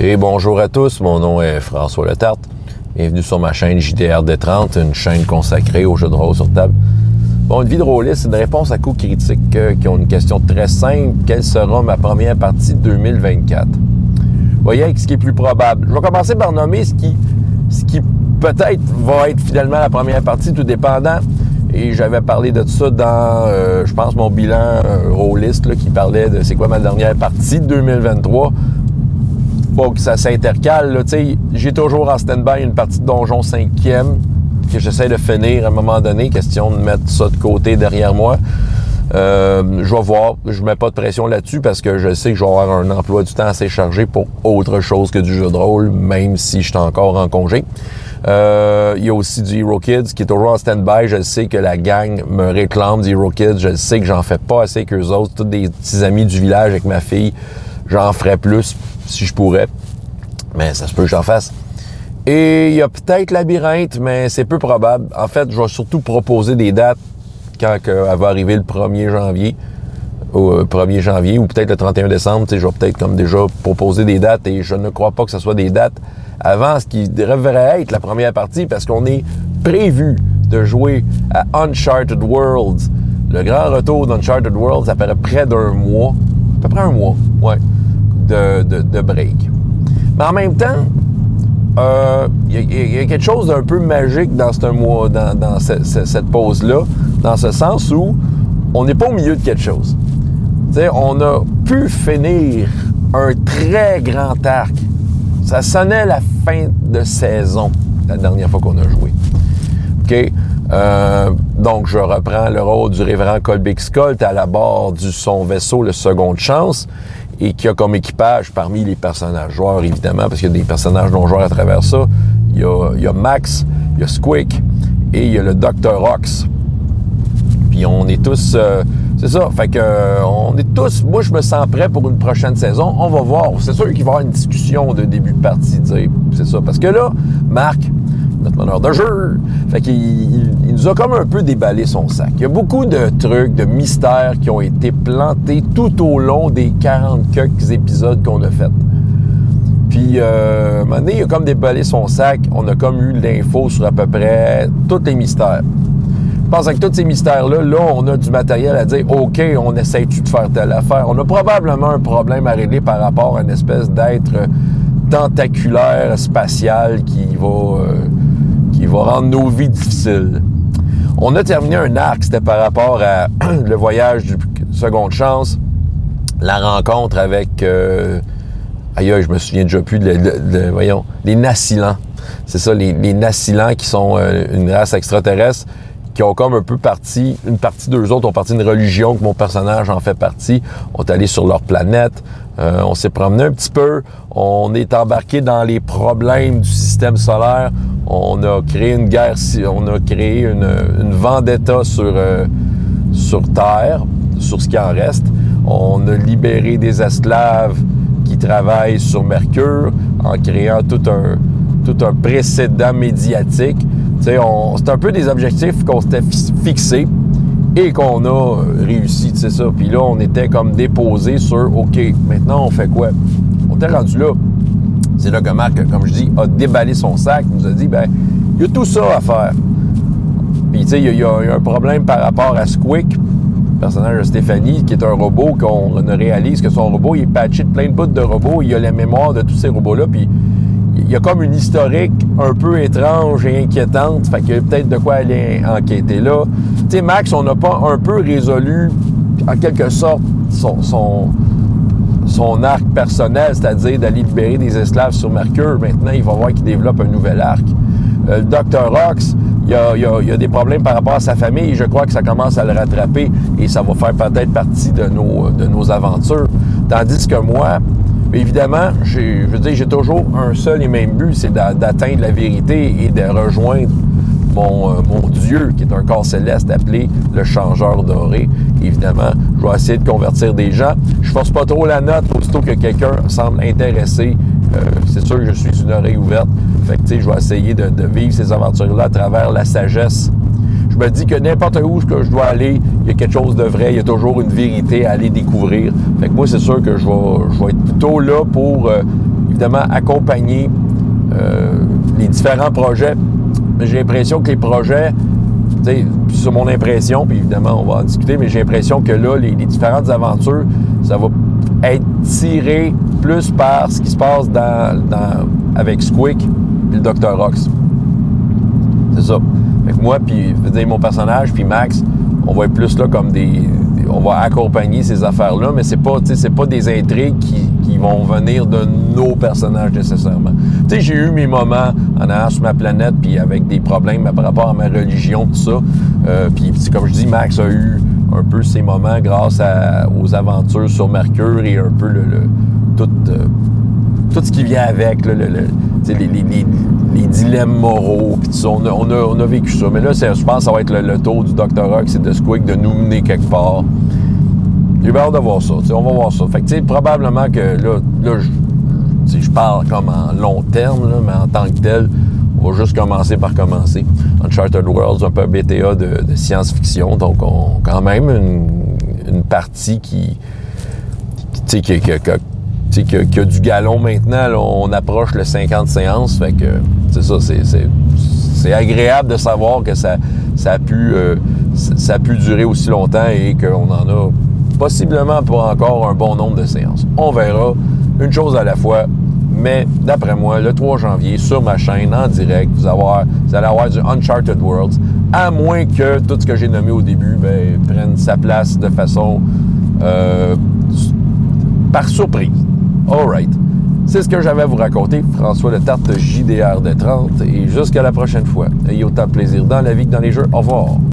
Et bonjour à tous, mon nom est François Letarte. Bienvenue sur ma chaîne JDR-D30, une chaîne consacrée aux jeux de rôle sur table. Bon, une vie de rôliste, c'est une réponse à coups critiques qui ont une question très simple. Quelle sera ma première partie de 2024? Vous voyez, avec ce qui est plus probable. Je vais commencer par nommer ce qui peut-être va être finalement la première partie, tout dépendant. Et j'avais parlé de ça dans, je pense, mon bilan rôliste qui parlait de c'est quoi ma dernière partie de 2023. Bon, que ça s'intercale, tu sais, j'ai toujours en stand-by une partie de Donjon 5e que j'essaie de finir à un moment donné, question de mettre ça de côté derrière moi. Je vais voir, je mets pas de pression là-dessus parce que je sais que je vais avoir un emploi du temps assez chargé pour autre chose que du jeu de rôle, même si je suis encore en congé. Il y a aussi du Hero Kids qui est toujours en stand-by. Je sais que la gang me réclame du Hero Kids. Je sais que j'en fais pas assez qu'eux autres. Tous des petits amis du village avec ma fille. J'en ferais plus si je pourrais. Mais ça se peut que j'en fasse. Et il y a peut-être Labyrinthe, mais c'est peu probable. En fait, je vais surtout proposer des dates quand elle va arriver le 1er janvier. Au 1er janvier ou peut-être le 31 décembre. Je vais peut-être comme déjà proposer des dates et je ne crois pas que ce soit des dates avant ce qui devrait être la première partie parce qu'on est prévu de jouer à Uncharted Worlds. Le grand retour d'Uncharted Worlds, ça paraît près d'un mois. À peu près un mois, ouais, de break. Mais en même temps, il y a quelque chose d'un peu magique dans cette pause-là, dans ce sens où on n'est pas au milieu de quelque chose. T'sais, on a pu finir un très grand arc. Ça sonnait la fin de saison, la dernière fois qu'on a joué. OK? Donc, je reprends le rôle du révérend Colby Scolt à la barre de son vaisseau, le Seconde Chance, et qui a comme équipage, parmi les personnages joueurs, évidemment, parce qu'il y a des personnages non-joueurs à travers ça, il y a Max, il y a Squick, et il y a le Dr. Ox. Puis on est tous... c'est ça, fait que on est tous... Moi, je me sens prêt pour une prochaine saison. On va voir. C'est sûr qu'il va y avoir une discussion de début de partie, c'est ça. Parce que là, Marc, notre meneur de jeu, fait qu'il nous a comme un peu déballé son sac. Il y a beaucoup de trucs, de mystères qui ont été plantés tout au long des 40 quelques épisodes qu'on a fait. Puis, à un moment donné, il a comme déballé son sac. On a comme eu l'info sur à peu près tous les mystères. Je pense que tous ces mystères-là, on a du matériel à dire, OK, on essaie-tu de faire telle affaire? On a probablement un problème à régler par rapport à une espèce d'être tentaculaire, spatial qui va rendre nos vies difficiles. On a terminé un arc, c'était par rapport à le voyage du Seconde Chance, la rencontre avec... aïe, je me souviens déjà plus les Nacilans. C'est ça, les Nacilans qui sont une race extraterrestre qui ont comme un peu une partie d'eux autres ont parti d'une religion que mon personnage en fait partie. On est allé sur leur planète, on s'est promené un petit peu, on est embarqué dans les problèmes du système solaire, on a créé une guerre, on a créé une vendetta sur Terre, sur ce qui en reste. On a libéré des esclaves qui travaillent sur Mercure en créant tout un précédent médiatique. C'est un peu des objectifs qu'on s'était fixés et qu'on a réussi, c'est ça. Puis là, on était comme déposé sur « OK, maintenant, on fait quoi? » On était rendu là. C'est là que Marc, comme je dis, a déballé son sac, nous a dit « Ben, il y a tout ça à faire. » Puis, tu sais, il y a un problème par rapport à Squick, le personnage de Stéphanie, qui est un robot qu'on réalise que son robot, il est patché de plein de bouts de robots, il a la mémoire de tous ces robots-là, puis il y a comme une historique un peu étrange et inquiétante. Fait qu'il y a peut-être de quoi aller enquêter là. Tu sais, Max, on n'a pas un peu résolu, en quelque sorte, son arc personnel, c'est-à-dire d'aller libérer des esclaves sur Mercure. Maintenant, il va voir qu'il développe un nouvel arc. Le Dr. Ox, il y a des problèmes par rapport à sa famille et je crois que ça commence à le rattraper et ça va faire peut-être partie de nos aventures. Tandis que moi... Évidemment, j'ai toujours un seul et même but, c'est d'atteindre la vérité et de rejoindre mon Dieu, qui est un corps céleste appelé le Changeur Doré. Évidemment, je vais essayer de convertir des gens. Je force pas trop la note, aussitôt que quelqu'un semble intéressé. C'est sûr que je suis une oreille ouverte. Fait que, tu sais, je vais essayer de vivre ces aventures-là à travers la sagesse. Je me dis que n'importe où que je dois aller, il y a quelque chose de vrai, il y a toujours une vérité à aller découvrir. Fait que moi, c'est sûr que je vais être plutôt là pour évidemment accompagner les différents projets. J'ai l'impression que les projets, c'est mon impression, puis évidemment on va en discuter, mais j'ai l'impression que là, les différentes aventures, ça va être tiré plus par ce qui se passe avec Squick et le Dr. Rox. C'est ça. Fait que moi, puis mon personnage, puis Max, on va être plus là comme on va accompagner ces affaires-là, mais c'est pas des intrigues qui vont venir de nos personnages nécessairement. Tu sais, j'ai eu mes moments en allant sur ma planète, puis avec des problèmes par rapport à ma religion, tout ça. Puis comme je dis, Max a eu un peu ses moments grâce aux aventures sur Mercure et un peu tout ce qui vient avec, les dilemmes moraux, puis tout ça. On a vécu ça. Mais là, je pense que ça va être le tour du Dr. Rox et de Squick de nous mener quelque part. J'ai bien hâte de voir ça. On va voir ça. Fait que probablement que là je parle comme en long terme, là, mais en tant que tel, on va juste commencer par commencer. Uncharted Worlds, un peu BTA de science-fiction. Donc, quand même une partie qui a du galon maintenant. Là, on approche le 50 séances. Fait que c'est ça, c'est agréable de savoir que ça a pu durer aussi longtemps et qu'on en a possiblement pour encore un bon nombre de séances. On verra, une chose à la fois. Mais d'après moi, le 3 janvier, sur ma chaîne, en direct, vous allez avoir du Uncharted Worlds, à moins que tout ce que j'ai nommé au début prenne sa place de façon par surprise. All right. C'est ce que j'avais à vous raconter. François Letarte, JDR de 30. Et jusqu'à la prochaine fois. Ayez autant de plaisir dans la vie que dans les jeux. Au revoir.